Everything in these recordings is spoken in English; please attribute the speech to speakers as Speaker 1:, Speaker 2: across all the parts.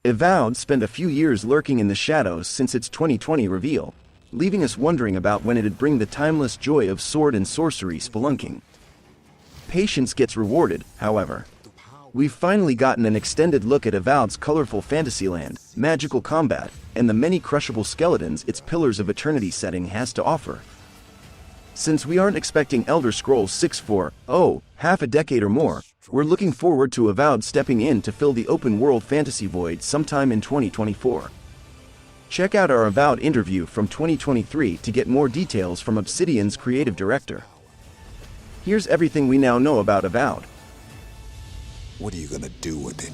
Speaker 1: Avowed spent a few years lurking in the shadows since its 2020 reveal, leaving us wondering about when it'd bring the timeless joy of sword and sorcery spelunking. Patience gets rewarded, however. We've finally gotten an extended look at Avowed's colorful fantasyland, magical combat, and the many crushable skeletons its Pillars of Eternity setting has to offer. Since we aren't expecting Elder Scrolls 6 for, half a decade or more, we're looking forward to Avowed stepping in to fill the open-world fantasy void sometime in 2024. Check out our Avowed interview from 2023 to get more details from Obsidian's creative director. Here's everything we now know about Avowed.
Speaker 2: What are you gonna do with it?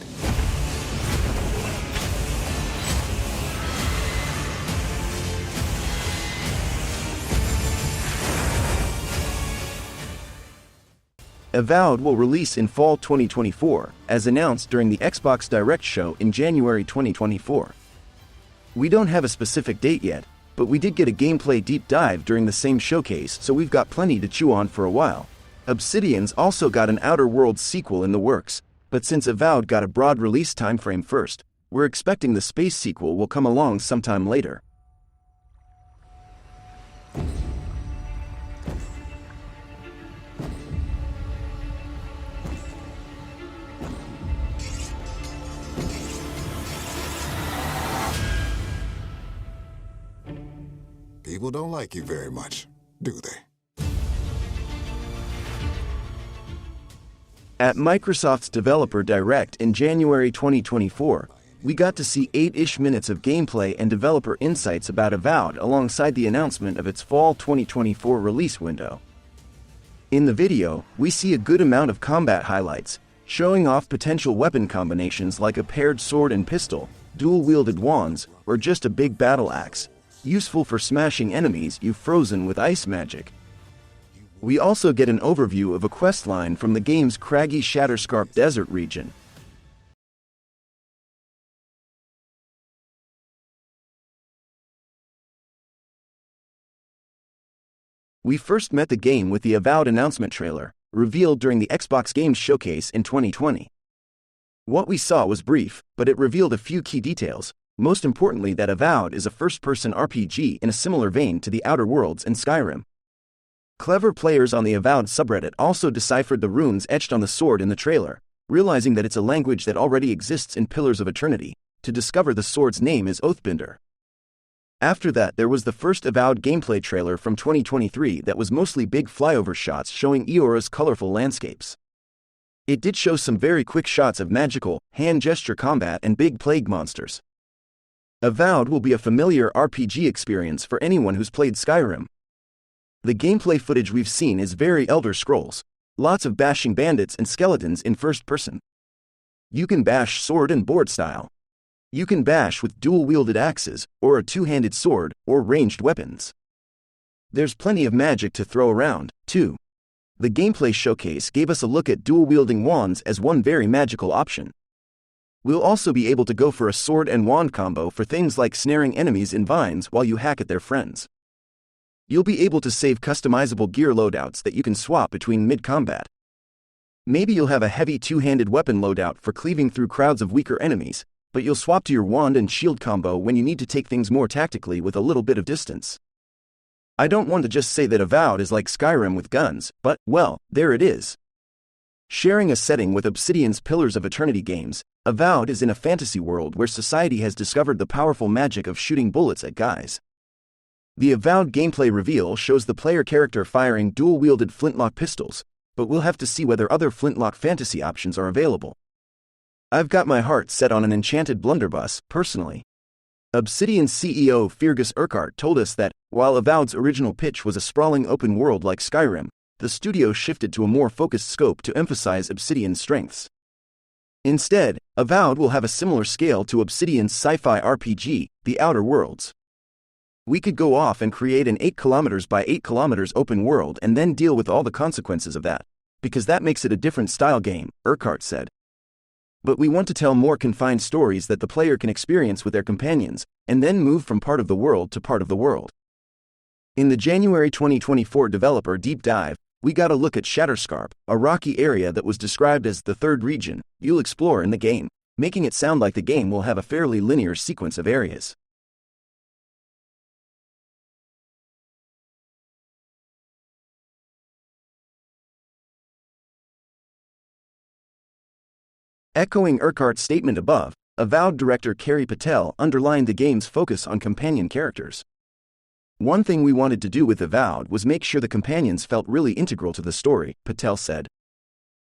Speaker 1: Avowed will release in fall 2024, as announced during the Xbox Direct show in January 2024. We don't have a specific date yet, but we did get a gameplay deep dive during the same showcase, so we've got plenty to chew on for a while. Obsidian's also got an Outer Worlds sequel in the works, but since Avowed got a broad release timeframe first, we're expecting the space sequel will come along sometime later.
Speaker 2: People don't like you very much, do they?
Speaker 1: At Microsoft's Developer Direct in January 2024, we got to see 8-ish minutes of gameplay and developer insights about Avowed alongside the announcement of its fall 2024 release window. In the video, we see a good amount of combat highlights, showing off potential weapon combinations like a paired sword and pistol, dual-wielded wands, or just a big battle axe, useful for smashing enemies you've frozen with ice magic. We also get an overview of a questline from the game's craggy Shatterscarp Desert region. We first met the game with the Avowed announcement trailer, revealed during the Xbox Games Showcase in 2020. What we saw was brief, but it revealed a few key details, most importantly that Avowed is a first-person RPG in a similar vein to the Outer Worlds and Skyrim. Clever players on the Avowed subreddit also deciphered the runes etched on the sword in the trailer, realizing that it's a language that already exists in Pillars of Eternity, to discover the sword's name is Oathbinder. After that, there was the first Avowed gameplay trailer from 2023 that was mostly big flyover shots showing Eora's colorful landscapes. It did show some very quick shots of magical, hand gesture combat and big plague monsters. Avowed will be a familiar RPG experience for anyone who's played Skyrim. The gameplay footage we've seen is very Elder Scrolls, lots of bashing bandits and skeletons in first person. You can bash sword and board style. You can bash with dual-wielded axes, or a two-handed sword, or ranged weapons. There's plenty of magic to throw around, too. The gameplay showcase gave us a look at dual-wielding wands as one very magical option. We'll also be able to go for a sword and wand combo for things like snaring enemies in vines while you hack at their friends. You'll be able to save customizable gear loadouts that you can swap between mid-combat. Maybe you'll have a heavy two-handed weapon loadout for cleaving through crowds of weaker enemies, but you'll swap to your wand and shield combo when you need to take things more tactically with a little bit of distance. I don't want to just say that Avowed is like Skyrim with guns, but, well, there it is. Sharing a setting with Obsidian's Pillars of Eternity games, Avowed is in a fantasy world where society has discovered the powerful magic of shooting bullets at guys. The Avowed gameplay reveal shows the player character firing dual-wielded flintlock pistols, but we'll have to see whether other flintlock fantasy options are available. I've got my heart set on an enchanted blunderbuss, personally. Obsidian CEO Fergus Urquhart told us that, while Avowed's original pitch was a sprawling open world like Skyrim, the studio shifted to a more focused scope to emphasize Obsidian's strengths. Instead, Avowed will have a similar scale to Obsidian's sci-fi RPG, The Outer Worlds. We could go off and create an 8 km by 8 km open world and then deal with all the consequences of that, because that makes it a different style game, Urquhart said. But we want to tell more confined stories that the player can experience with their companions, and then move from part of the world to part of the world. In the January 2024 developer deep dive, we got a look at Shatterscarp, a rocky area that was described as the third region you'll explore in the game. making it sound like the game will have a fairly linear sequence of areas. Echoing Urquhart's statement above, Avowed director Kerry Patel underlined the game's focus on companion characters. One thing we wanted to do with Avowed was make sure the companions felt really integral to the story, Patel said.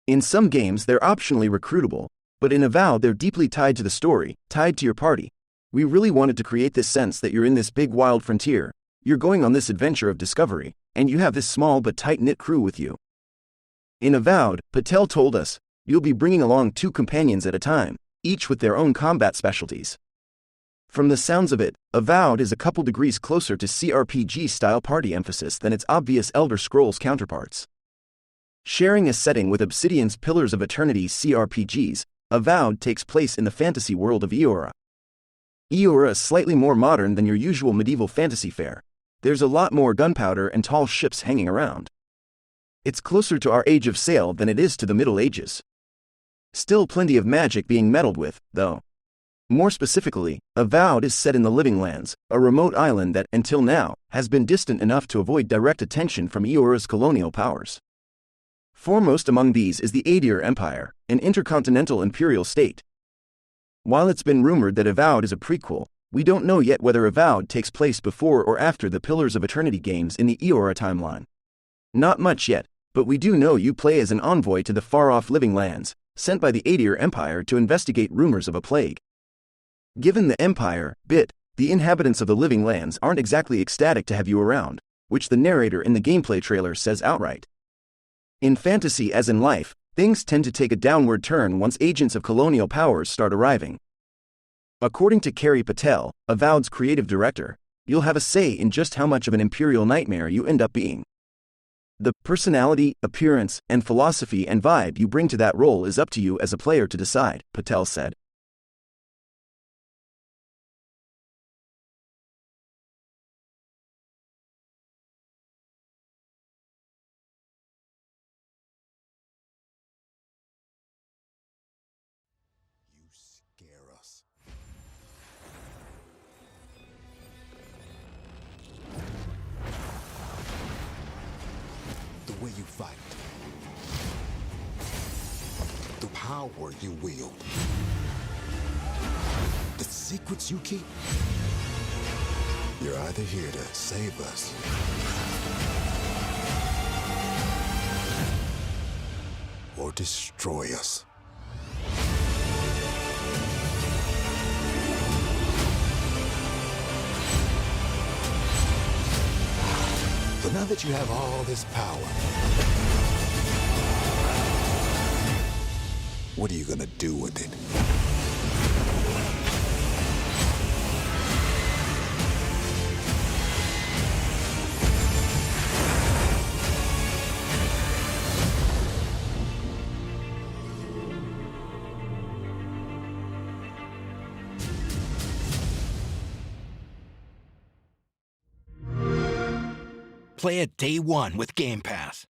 Speaker 1: In some games they're optionally recruitable, but in Avowed they're deeply tied to the story, tied to your party. We really wanted to create this sense that you're in this big wild frontier, you're going on this adventure of discovery, and you have this small but tight-knit crew with you. In Avowed, Patel told us, you'll be bringing along 2 companions at a time, each with their own combat specialties. From the sounds of it, Avowed is a couple degrees closer to CRPG-style party emphasis than its obvious Elder Scrolls counterparts. Sharing a setting with Obsidian's Pillars of Eternity CRPGs, Avowed takes place in the fantasy world of Eora. Eora is slightly more modern than your usual medieval fantasy fare. There's a lot more gunpowder and tall ships hanging around. It's closer to our Age of Sail than it is to the Middle Ages. Still plenty of magic being meddled with, though. More specifically, Avowed is set in the Living Lands, a remote island that, until now, has been distant enough to avoid direct attention from Eora's colonial powers. Foremost among these is the Aedir Empire, an intercontinental imperial state. While it's been rumored that Avowed is a prequel, we don't know yet whether Avowed takes place before or after the Pillars of Eternity games in the Eora timeline. Not much yet, but we do know you play as an envoy to the far-off Living Lands, sent by the Aedir Empire to investigate rumors of a plague. Given the Empire, the inhabitants of the Living Lands aren't exactly ecstatic to have you around, which the narrator in the gameplay trailer says outright. In fantasy as in life, things tend to take a downward turn once agents of colonial powers start arriving. According to Kerry Patel, Avowed's creative director, you'll have a say in just how much of an imperial nightmare you end up being. The personality, appearance, and philosophy and vibe you bring to that role is up to you as a player to decide, Patel said.
Speaker 2: You scare us. The way you fight. The power you wield. The secrets you keep. You're either here to save us or destroy us. So now that you have all this power, what are you gonna do with it?
Speaker 3: Play it day one with Game Pass.